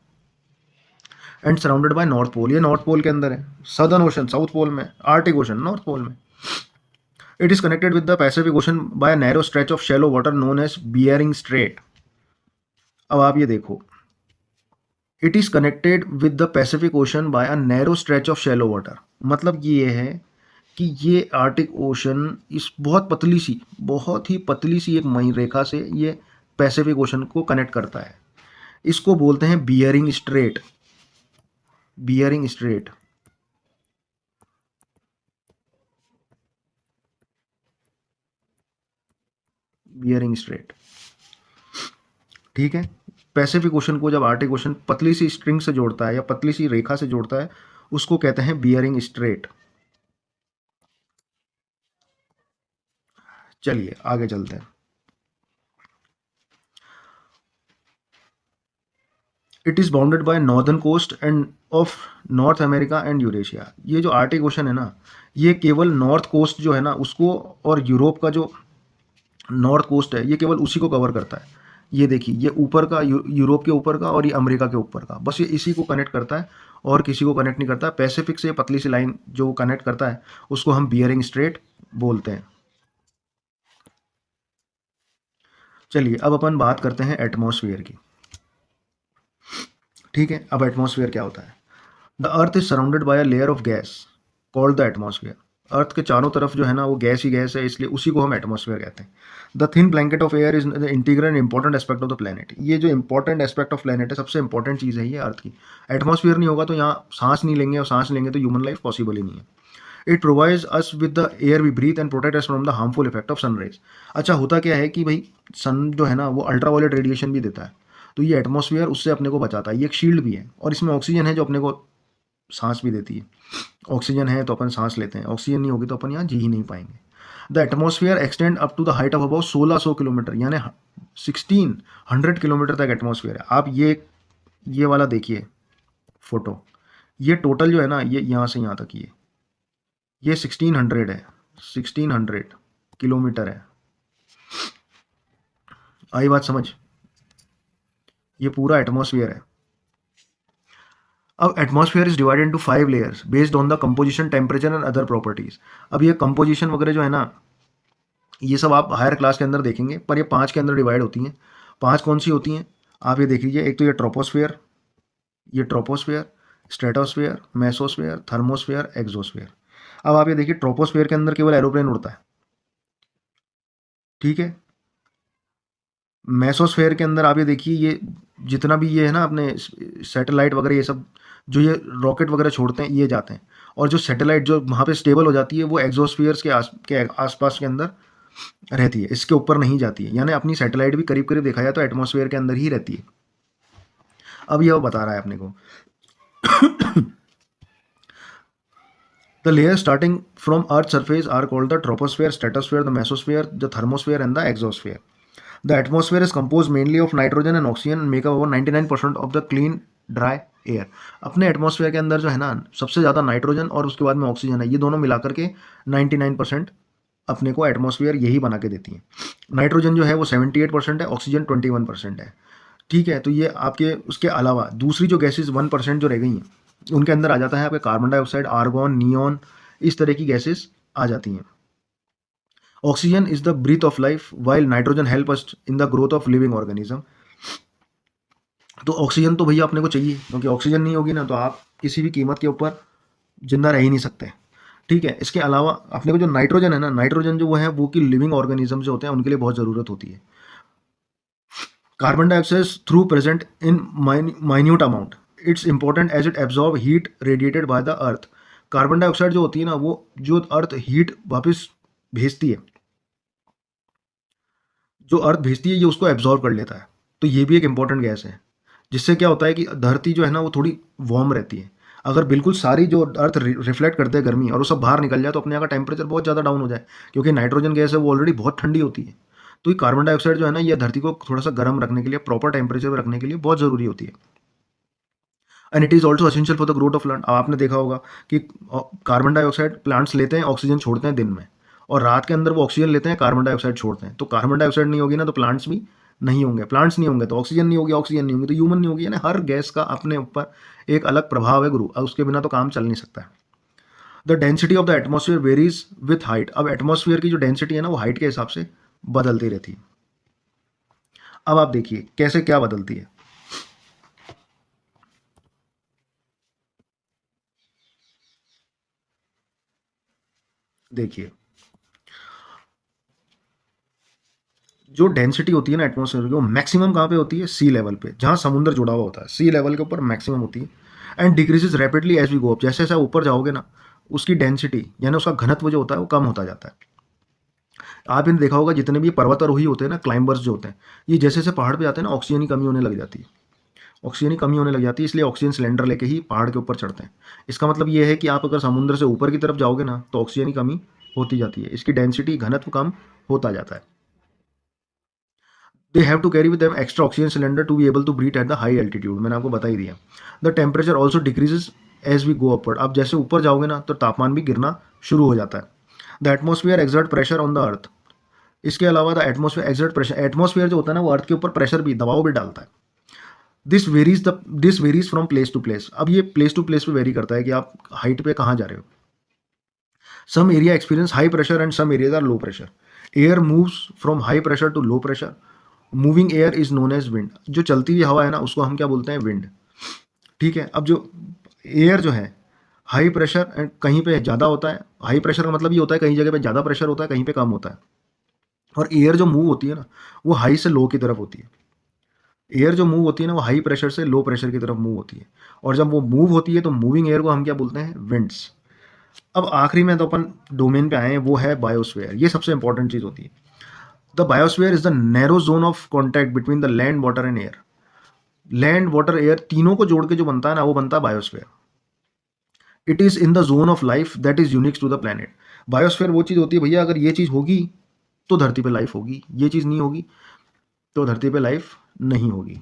And surrounded by north pole, ये नॉर्थ पोल के अंदर है। सदर्न ओशन साउथ पोल में, आर्टिक ओशन नॉर्थ पोल में। It is connected with the Pacific ocean by narrow stretch of shallow water known as Bering strait. अब आप ये देखो, it is connected with the Pacific ocean by a narrow stretch of shallow water. मतलब ये है कि ये आर्टिक ओशन इस बहुत ही पतली सी एक मई रेखा से ये पैसिफिक ओशन को कनेक्ट करता है। इसको बोलते हैं bearing straight. Bearing straight, bearing straight, ठीक है। पैसिफिक ओशन को जब आर्टिक ओशन पतली सी स्ट्रिंग से जोड़ता है या पतली सी रेखा से जोड़ता है, उसको कहते हैं बियरिंग स्ट्रेट। चलिए आगे चलते हैं। It is bounded by northern coast and of North America and Eurasia. ये जो आर्टिक ओशन है ना, ये केवल नॉर्थ कोस्ट जो है ना उसको, और यूरोप का जो नॉर्थ कोस्ट है, ये केवल उसी को कवर करता है। ये देखिए, ये ऊपर का यूरोप के ऊपर का और ये अमेरिका के ऊपर का, बस ये इसी को कनेक्ट करता है और किसी को कनेक्ट नहीं करता। पैसिफिक से पतली सी लाइन जो कनेक्ट करता है उसको हम बियरिंग स्ट्रेट बोलते हैं। चलिए अब अपन बात करते हैं एटमॉस्फेयर की। ठीक है, अब एटमॉस्फेयर क्या होता है? The earth is surrounded by a layer of gas called the atmosphere. Earth के चारों तरफ जो है ना वो गैस ही गैस है, इसलिए उसी को हम एटमॉस्फेयर कहते हैं। The thin blanket of air is the integral and important aspect of the planet. ये जो इंपॉर्टेंट एस्पेक्ट ऑफ प्लेनेट है, सबसे इंपॉर्टेंट चीज़ है ये अर्थ की। एटमॉस्फेयर नहीं होगा तो यहाँ सांस नहीं लेंगे, और सांस लेंगे तो ह्यूमन लाइफ पॉसिबल ही नहीं है। It provides us with the air we breathe and protect us from the harmful effect of sunrise. अच्छा, होता क्या है कि भाई सन जो है ना वो अल्ट्रावायलेट रेडिएशन भी देता है, तो ये एटमॉस्फेयर उससे अपने को बचाता है। ये एक शील्ड भी है, और इसमें ऑक्सीजन है जो अपने को सांस भी देती है। ऑक्सीजन है तो अपन सांस लेते हैं, ऑक्सीजन नहीं होगी तो अपन यहाँ जी ही नहीं पाएंगे। The atmosphere extend up to the height of about 1600 kilometre, यानी 1600 किलोमीटर तक एटमॉस्फेयर है। आप ये वाला देखिए फोटो, ये टोटल जो है ना, ये यहाँ से यहाँ तक ये 1600 है, 1600 किलोमीटर है। आई बात समझ? ये पूरा एटमॉस्फेयर है। अब atmosphere is divided into 5 layers based on the composition, temperature and other properties. अब ये कंपोजिशन वगैरह जो है ना, ये सब आप हायर क्लास के अंदर देखेंगे, पर ये 5 के अंदर डिवाइड होती हैं। 5 कौन सी होती हैं आप ये देख लीजिए। एक तो ये ट्रोपोस्फेयर, ये troposphere, stratosphere, mesosphere, thermosphere, exosphere. अब आप ये देखिए, ट्रोपोस्फेयर के अंदर केवल एरोप्लेन उड़ता है, ठीक है। मेसोस्फेयर के अंदर आप ये देखिए, ये जितना भी ये है ना अपने सैटेलाइट वगैरह, ये सब जो ये रॉकेट वगैरह छोड़ते हैं, ये जाते हैं। और जो सैटेलाइट जो वहाँ पे स्टेबल हो जाती है, वो एक्सोस्फीयर्स के आसपास के अंदर रहती है, इसके ऊपर नहीं जाती है। यानी अपनी सैटेलाइट भी करीब करीब देखा जाए तो एटमॉस्फेयर के अंदर ही रहती है। अब यह बता रहा है अपने को, the layer starting from earth surface are called the troposphere, stratosphere, the mesosphere, the thermosphere and the exosphere. The atmosphere is composed mainly of nitrogen and oxygen and make up over 99% of the clean dry air। अपने एटमॉस्फेयर के अंदर जो है ना, सबसे ज़्यादा नाइट्रोजन और उसके बाद में ऑक्सीजन है, ये दोनों मिलाकर के 99% अपने को एटमॉस्फेयर यही बना के देती है। नाइट्रोजन जो है वो 78% है, ऑक्सीजन 21% है, ठीक है। तो ये आपके उसके अलावा दूसरी जो गैसेज 1% जो रह गई हैं, उनके अंदर आ जाता है आपके कार्बन डाइऑक्साइड, आर्गॉन, नियॉन, इस तरह की गैसेज आ जाती हैं। Oxygen is the breath of life while nitrogen help us in the growth of living organism. तो ऑक्सीजन तो भैया अपने को चाहिए, क्योंकि ऑक्सीजन नहीं होगी ना तो आप किसी भी कीमत के ऊपर जिंदा रह ही नहीं सकते, ठीक है। इसके अलावा अपने को जो नाइट्रोजन है ना, नाइट्रोजन जो वो है वो कि लिविंग ऑर्गेनिज्म जो होते हैं उनके लिए बहुत ज़रूरत होती है। Carbon dioxide though present in minute amount, it's important as it absorb heat radiated by the earth. Carbon dioxide जो होती है ना, वो जो अर्थ हीट वापस भेजती है, जो अर्थ भेजती है ये उसको एब्जॉर्ब कर लेता है। तो ये भी एक इंपॉर्टेंट गैस है, जिससे क्या होता है कि धरती जो है ना वो थोड़ी वार्म रहती है। अगर बिल्कुल सारी जो अर्थ रिफ्लेक्ट करते हैं गर्मी और वो सब बाहर निकल जाए तो अपने यहाँ का टेम्परेचर बहुत ज़्यादा डाउन हो जाए, क्योंकि नाइट्रोजन गैस है वो ऑलरेडी बहुत ठंडी होती है। तो ये कार्बन डाइऑक्साइड जो है ना ये धरती को थोड़ा सा गर्म रखने के लिए, प्रॉपर टेम्परेचर पर रखने के लिए बहुत ज़रूरी होती है। And it is also essential for the growth of plant. अब आपने देखा होगा कि कार्बन डाइऑक्साइड प्लांट्स लेते हैं, ऑक्सीजन छोड़ते हैं दिन में, और रात के अंदर वो ऑक्सीजन लेते हैं, कार्बन डाइऑक्साइड छोड़ते हैं। तो कार्बन डाइऑक्साइड नहीं होगी ना तो प्लांट्स भी नहीं होंगे, प्लांट्स नहीं होंगे तो ऑक्सीजन नहीं होगी, ऑक्सीजन नहीं होगी तो ह्यूमन नहीं होगी। यानी हर गैस का अपने ऊपर एक अलग प्रभाव है गुरु, उसके बिना तो काम चल नहीं सकता है। The density of the atmosphere varies with height. अब एटमोसफियर की जो डेंसिटी है ना वो हाइट के हिसाब से बदलती रहती है। अब आप देखिए कैसे क्या बदलती है। देखिए जो डेंसिटी होती है ना एटमॉस्फेयर की वो मैक्सिमम कहाँ पे होती है? सी लेवल पे, जहाँ समुद्र जुड़ा हुआ होता है, सी लेवल के ऊपर मैक्सिमम होती है। And decreases rapidly as we go up. जैसे जैसे आप ऊपर जाओगे ना उसकी डेंसिटी यानी उसका घनत्व जो होता है वो कम होता जाता है। आपने देखा होगा जितने भी पर्वतारोही होते हैं ना, क्लाइंबर्स जो होते हैं, ये जैसे जैसे पहाड़ पे जाते हैं ना ऑक्सीजन की कमी होने लग जाती है। ऑक्सीजन की कमी होने लग जाती है, इसलिए ऑक्सीजन सिलेंडर लेके ही पहाड़ के ऊपर चढ़ते हैं। इसका मतलब ये है कि आप अगर समुद्र से ऊपर की तरफ जाओगे ना तो ऑक्सीजन की कमी होती जाती है, इसकी डेंसिटी घनत्व कम होता जाता है। They have to carry with them extra oxygen cylinder to be able to breathe at the high altitude. मैंने आपको बता ही दिया। The temperature also decreases as we go upward. अब जैसे ऊपर जाओगे ना तो तापमान भी गिरना शुरू हो जाता है। The atmosphere exert pressure on the earth. इसके अलावा the atmosphere exert pressure, atmosphere जो होता है ना वो अर्थ के ऊपर प्रेशर भी, दबाव भी डालता है। This varies from place to place. अब ये प्लेस टू प्लेस पे वेरी करता है कि आप हाइट पे कहाँ जा रहे हो। Some area experience high pressure and some areas are low pressure. Air moves from high pressure to low pressure. Moving air is known as wind. जो चलती हुई हवा है ना उसको हम क्या बोलते हैं? विंड। ठीक है। अब जो एयर जो है हाई प्रेशर एंड कहीं पे ज़्यादा होता है। हाई प्रेशर का मतलब ये होता है कहीं जगह पे ज़्यादा प्रेशर होता है, कहीं पे कम होता है। और एयर जो मूव होती है ना वो हाई से लो की तरफ होती है। एयर जो मूव होती है ना वो हाई प्रेशर से लो प्रेशर की तरफ मूव होती है। और जब वो मूव होती है तो मूविंग एयर को हम क्या बोलते हैं? विंड्स। अब आखिरी में तो अपन डोमेन पे आए हैं, वो है बायोस्फीयर। ये सबसे इंपॉर्टेंट चीज़ होती है। The biosphere is the narrow zone of contact between the land, water and air. Land, water, air तीनों को जोड़ के जो बनता है ना वो बनता है biosphere. It is in the zone of life that is unique to the planet. Biosphere वो चीज़ होती है भैया, अगर ये चीज़ होगी तो धरती पे लाइफ होगी, ये चीज़ नहीं होगी तो धरती पे लाइफ नहीं होगी।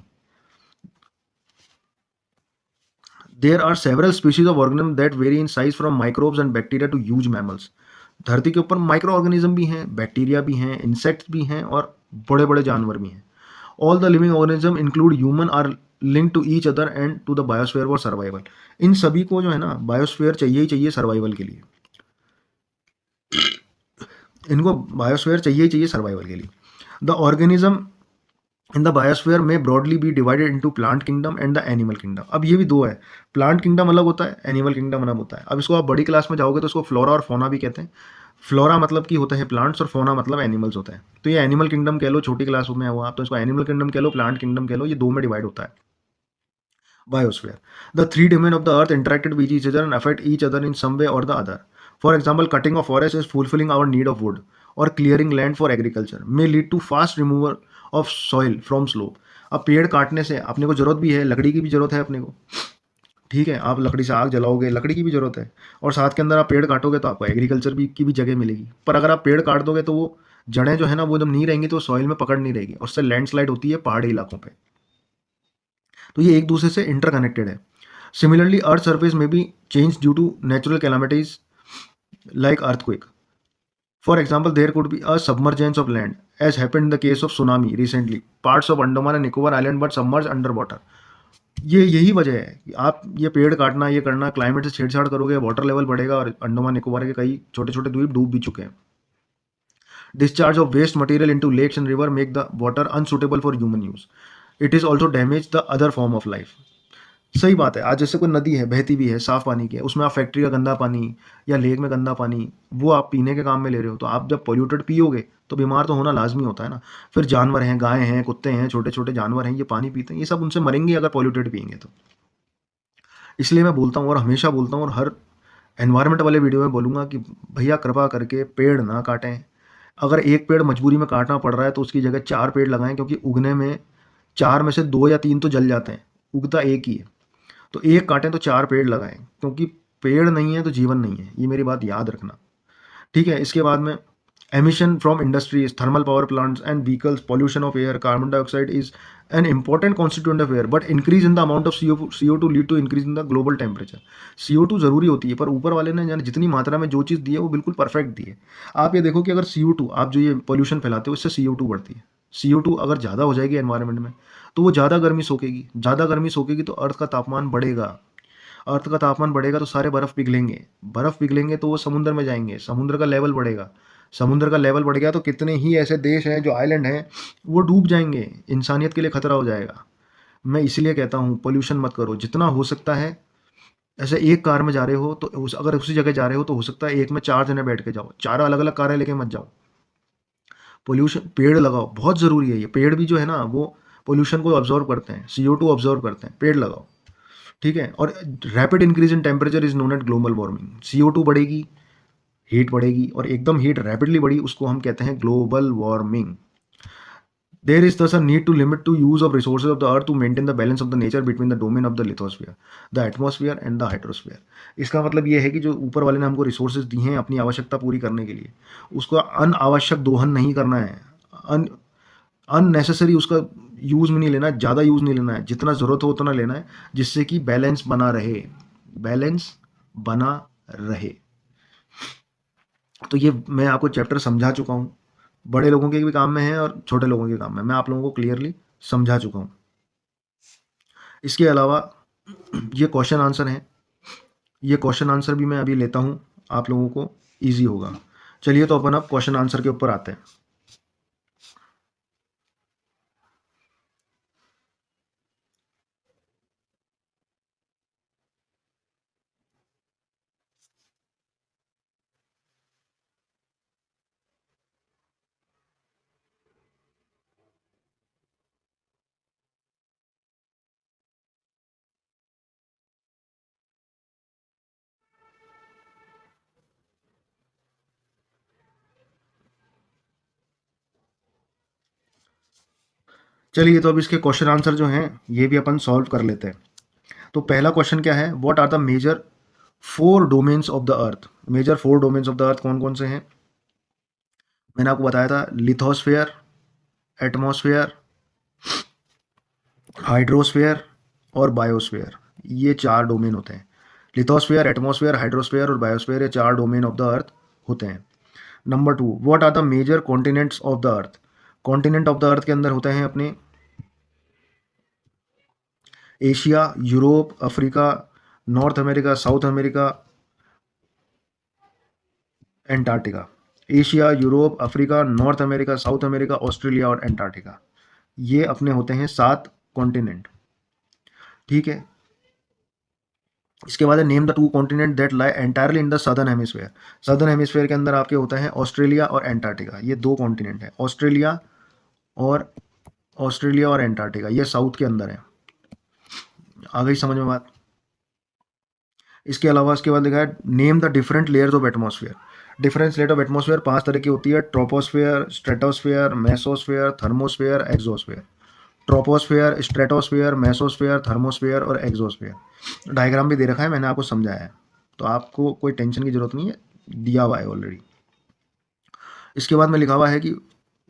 There are several species of organism that vary in size from microbes and bacteria to huge mammals. धरती के ऊपर माइक्रो ऑर्गेनिज्म भी हैं, बैक्टीरिया भी हैं, इंसेक्ट्स भी हैं और बड़े बड़े जानवर भी हैं। All the living organism include human are link to each other and to the biosphere for survival. इन सभी को जो है ना बायोस्फीयर चाहिए ही चाहिए सर्वाइवल के लिए। इनको बायोस्फीयर चाहिए ही चाहिए सर्वाइवल के लिए। The organism in the biosphere में broadly be divided into plant kingdom and the animal kingdom. अब ये भी दो है, प्लांट किंगडम अलग होता है, एनिमल किंगडम अलग होता है। अब इसको आप बड़ी क्लास में जाओगे तो इसको फ्लोरा और फोना भी कहते हैं। फ्लोरा मतलब कि होता है प्लांट्स और फोना मतलब एनिमल्स होता है। तो ये एनिमल किंगडम कह लो, छोटी क्लास में हुआ आप तो इसको एनिमल किंगडम कह लो, प्लांट किंगडम कह लो, ये दो में डिवाइड होता है biosphere. The three domain of the earth interacted with each other and affect each other in some way or the other. For example, cutting of forest is fulfilling our need of wood, or clearing land for agriculture may lead to fast removal of soil from slope. अब पेड़ काटने से अपने को जरूरत भी है, लकड़ी की भी जरूरत है अपने को। ठीक है, आप लकड़ी से आग जलाओगे, लकड़ी की भी जरूरत है, और साथ के अंदर आप पेड़ काटोगे तो आपको एग्रीकल्चर भी की भी जगह मिलेगी। पर अगर आप पेड़ काट दोगे तो वो जड़ें जो है ना वो जब नहीं रहेंगी तो सॉइल में पकड़ नहीं रहेगी, और उससे लैंडस्लाइड होती है पहाड़ी इलाकों पे। तो ये एक दूसरे से इंटरकनेक्टेड है। सिमिलरली अर्थ सर्फेस में भी change due to natural calamities like earthquake. For example, there could be a submergence of land, as happened in the case of tsunami recently. Parts of Andaman and Nicobar Island were submerged underwater. ये यही वजह है कि आप ये पेड़ काटना, ये करना, क्लाइमेट से छेड़छाड़ करोगे, वाटर लेवल बढ़ेगा और अंडमान निकोबार के कई छोटे छोटे द्वीप डूब भी चुके हैं। Discharge of waste material into lakes and river make the water unsuitable for human use. It is also damage the other form of life. सही बात है। आज जैसे कोई नदी है, बहती भी है, साफ पानी की है, उसमें आप फैक्ट्री का गंदा पानी या लेक में गंदा पानी वो आप पीने के काम में ले रहे हो, तो आप जब पॉल्यूटेड पियोगे तो बीमार तो होना लाजमी होता है ना। फिर जानवर हैं, गाय हैं, कुत्ते हैं, छोटे छोटे जानवर हैं, ये पानी पीते हैं, ये सब उनसे मरेंगे अगर पॉल्यूटेड पियेंगे तो। इसलिए मैं बोलता हूँ और हमेशा बोलता हूँ और हर एनवायरनमेंट वाले वीडियो में बोलूँगा कि भैया कृपा करके पेड़ ना काटें, अगर एक पेड़ मजबूरी में काटना पड़ रहा है तो उसकी जगह 4 पेड़ लगाएँ, क्योंकि उगने में 4 में से 2 या 3 तो जल जाते हैं, उगता एक ही है। तो एक काटें तो 4 पेड़ लगाएँ, क्योंकि पेड़ नहीं है तो जीवन नहीं है, ये मेरी बात याद रखना। ठीक है, इसके बाद में emission from industries, thermal power plants and vehicles, pollution of air, carbon dioxide is an important constituent of air, but increase in the amount of CO2 lead to increase in the global temperature. CO2 जरूरी होती है, पर ऊपर वाले ने जाने जितनी मात्रा में जो चीज़ दी है वो बिल्कुल परफेक्ट दी है। आप ये देखो कि अगर CO2, आप जो ये पोल्यूशन फैलाते हो, इससे CO2 बढ़ती है। CO2 अगर ज़्यादा हो जाएगी एनवायरनमेंट में तो वो ज़्यादा गर्मी सोखेगी, ज़्यादा गर्मी सोखेगी तो अर्थ का तापमान बढ़ेगा। अर्थ का तापमान बढ़ेगा तो सारे बर्फ़ पिघलेंगे, बर्फ़ पिघलेंगे तो वो समुद्र में जाएंगे, समुद्र का लेवल बढ़ेगा, समुद्र का लेवल बढ़ गया तो कितने ही ऐसे देश हैं जो आइलैंड हैं वो डूब जाएंगे, इंसानियत के लिए खतरा हो जाएगा। मैं इसलिए कहता हूँ पोल्यूशन मत करो, जितना हो सकता है। ऐसे एक कार में जा रहे हो तो अगर उसी जगह जा रहे हो तो हो सकता है एक में 4 जने बैठ के जाओ, 4 अलग अलग कारें लेके मत जाओ। पोल्यूशन, पेड़ लगाओ, बहुत ज़रूरी है ये। पेड़ भी जो है ना वो पोल्यूशन को ऑब्जर्व करते हैं, CO2 ऑब्जर्व करते हैं, पेड़ लगाओ। ठीक है, और rapid increase in temperature is known at global warming. CO2 बढ़ेगी, हीट बढ़ेगी, और एकदम हीट रैपिडली बढ़ी उसको हम कहते हैं global warming. There is thus a need to limit to use of resources of the earth to maintain the balance of the nature between the domain of the lithosphere, the atmosphere and the hydrosphere. इसका मतलब ये है कि जो ऊपर वाले ने हमको रिसोर्सेज दी हैं अपनी आवश्यकता पूरी करने के लिए, उसका अनावश्यक दोहन नहीं करना है, अननेसेसरी उसका यूज़ में नहीं लेना है, ज़्यादा यूज़ नहीं लेना है, जितना ज़रूरत हो उतना लेना है, जिससे कि बैलेंस बना रहे, बैलेंस बना रहे। तो ये मैं आपको चैप्टर समझा चुका हूँ, बड़े लोगों के भी काम में है और छोटे लोगों के काम में, मैं आप लोगों को क्लियरली समझा चुका हूँ। इसके अलावा ये क्वेश्चन आंसर हैं, ये क्वेश्चन आंसर भी मैं अभी लेता हूँ, आप लोगों को ईजी होगा। चलिए तो अपन अब क्वेश्चन आंसर के ऊपर आते हैं। चलिए तो अब इसके क्वेश्चन आंसर जो हैं ये भी अपन सॉल्व कर लेते हैं। तो पहला क्वेश्चन क्या है, what are the major 4 domains of the earth. Major 4 domains of the earth कौन कौन से हैं? मैंने आपको बताया था, लिथोस्फेयर, एटमॉस्फेयर, हाइड्रोस्फेयर और बायोस्फेयर, ये 4 डोमेन होते हैं। लिथोस्फेयर, एटमॉस्फेयर, हाइड्रोस्फेयर और बायोस्फेयर, ये 4 डोमेन ऑफ द अर्थ होते हैं। Number 2, what are the major continents of the earth. Continent of the earth के अंदर होते हैं अपने Asia, Europe, Africa, north America, south America, Antarctica. Asia, Europe, Africa, north America, south America, Australia और एंटार्क्टिका, ये अपने होते हैं 7 कॉन्टिनेंट। ठीक है, इसके बाद name the 2 continent that lie entirely in the southern hemisphere. Southern hemisphere के अंदर आपके होता है ऑस्ट्रेलिया और एंटार्क्टिका, ये 2 कॉन्टिनेंट है, और ऑस्ट्रेलिया और एंटार्क्टिका, ये साउथ के अंदर है। आ गई समझ में बात? इसके अलावा इसके बाद लिखा है name the different layers of atmosphere. Different layer of atmosphere 5 तरह की होती है, troposphere, stratosphere, mesosphere, thermosphere, exosphere. Troposphere, stratosphere, mesosphere, thermosphere और एक्सोस्फेयर। डायग्राम भी दे रखा है, मैंने आपको समझाया है, तो आपको कोई टेंशन की जरूरत नहीं है, दिया हुआ है ऑलरेडी। इसके बाद में लिखा हुआ है कि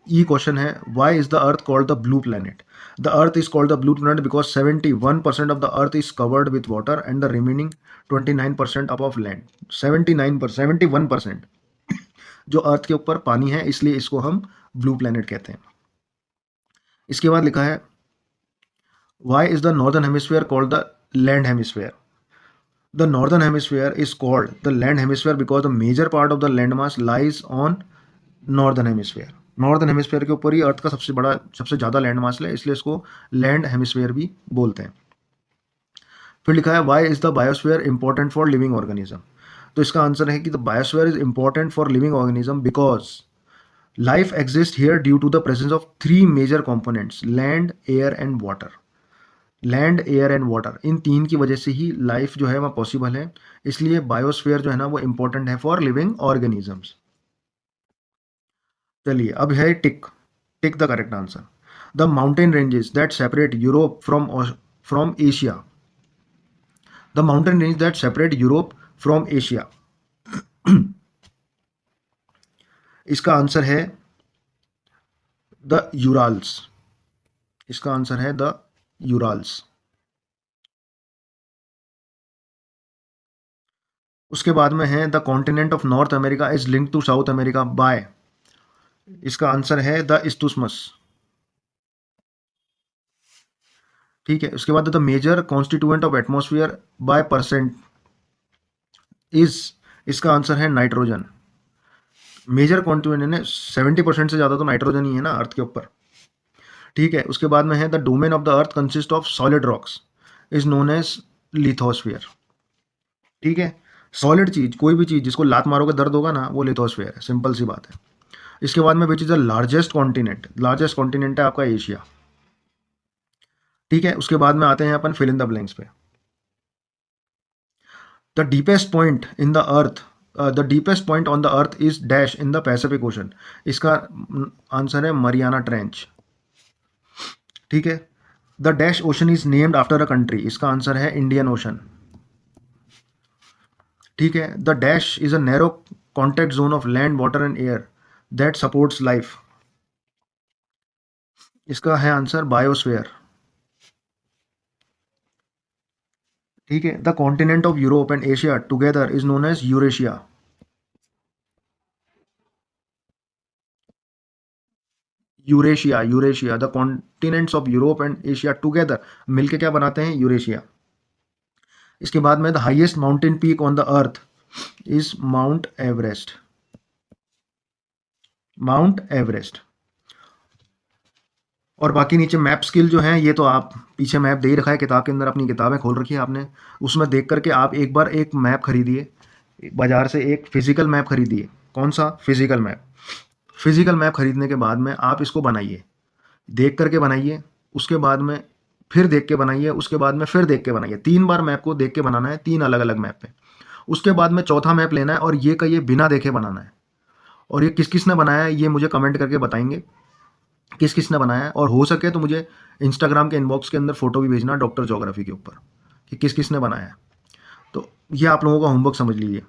ई क्वेश्चन है, why is the earth called the blue planet. The earth is called the blue planet because 71% of the earth is covered with water and the remaining 29% of land. 71% जो अर्थ के ऊपर पानी है, इसलिए इसको हम ब्लू प्लैनेट कहते हैं। इसके बाद लिखा है, why is the northern hemisphere called the land hemisphere. The northern hemisphere is called the land hemisphere because the major part of the landmass lies on northern hemisphere. Northern hemisphere के ऊपर ही अर्थ का सबसे ज़्यादा लैंड मास है, इसलिए इसको लैंड हेमिस्फीयर भी बोलते हैं। फिर लिखा है, why is the biosphere important for living organism. तो इसका आंसर है कि the biosphere is important for living organism because life exist here due to the presence of 3 major components, land, air and water. Land, air and water, इन 3 की वजह से ही लाइफ जो है वह पॉसिबल है, इसलिए बायोस्फीयर जो है ना वो इंपॉर्टेंट है फॉर लिविंग ऑर्गेनिजम्स। चलिए अब है tick, tick the correct answer. The mountain ranges that separate Europe from Asia, the mountain range that separate Europe from Asia. इसका आंसर है द यूराल्स, इसका आंसर है द यूराल्स। उसके बाद में है the continent of North America is linked to South America by, इसका आंसर है द इस्टुस्मस। ठीक है, उसके बाद the major constituent of atmosphere by percent is, इसका आंसर है नाइट्रोजन। मेजर कॉन्स्टिट्यूएंट है 70% से ज़्यादा तो नाइट्रोजन ही है ना अर्थ के ऊपर। ठीक है, उसके बाद में है the domain of the earth consist of solid rocks is known as lithosphere. ठीक है, सॉलिड चीज, कोई भी चीज जिसको लात मारोगे दर्द होगा ना, वो लिथोस्फीयर है, सिंपल सी बात है। इसके बाद में which is the largest continent, largest continent है आपका एशिया। ठीक है, उसके बाद में आते हैं अपन फिल इन द ब्लैंक्स पे। The deepest point in the earth, the deepest point on the earth is dash in the Pacific ocean, इसका आंसर है मरियाना ट्रेंच। ठीक है, the dash ocean is named after a country, इसका आंसर है इंडियन ओशन। ठीक है, the dash is a narrow contact zone of land water and air that supports life, इसका है आंसर बायोस्फीयर। ठीक है, the continent of Europe and Asia together is known as Eurasia. Eurasia, Eurasia, the continents of Europe and Asia together मिलके क्या बनाते हैं, यूरेशिया। इसके बाद में the highest mountain peak on the earth is Mount Everest, Mount Everest. और बाकी नीचे मैप स्किल जो है, ये तो आप पीछे मैप दे ही रखा है किताब के अंदर, अपनी किताबें खोल रखी है आपने, उसमें देख करके आप एक बार एक मैप खरीदिए बाजार से, एक फिजिकल मैप खरीदिए। कौन सा, फिजिकल मैप। फिजिकल मैप खरीदने के बाद में आप इसको बनाइए, देख करके बनाइए, उसके बाद में फिर देख के बनाइए, उसके बाद में फिर देख के बनाइए। 3 बार मैप को देख के बनाना है, 3 अलग अलग मैप पे। उसके बाद में चौथा मैप लेना है और ये का ये बिना देखे बनाना है। और ये किस किस ने बनाया है, ये मुझे कमेंट करके बताएंगे किस किस ने बनाया है। और हो सके तो मुझे इंस्टाग्राम के इनबॉक्स के अंदर फोटो भी भेजना डॉक्टर ज्योग्राफी के ऊपर कि किस किस ने बनाया है। तो ये आप लोगों का होमवर्क समझ लीजिए।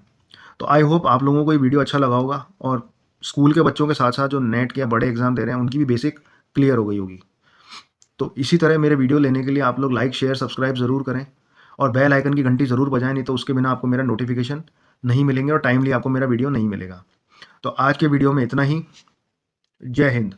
तो आई होप आप लोगों को ये वीडियो अच्छा लगा होगा, और स्कूल के बच्चों के साथ साथ जो नेट के बड़े एग्जाम दे रहे हैं उनकी भी बेसिक क्लियर हो गई होगी। तो इसी तरह मेरे वीडियो लेने के लिए आप लोग लाइक शेयर सब्सक्राइब ज़रूर करें, और बेल आइकन की घंटी ज़रूर बजाएं, नहीं तो उसके बिना आपको मेरा नोटिफिकेशन नहीं मिलेंगे और टाइमली आपको मेरा वीडियो नहीं मिलेगा। तो आज के वीडियो में इतना ही। जय हिंद।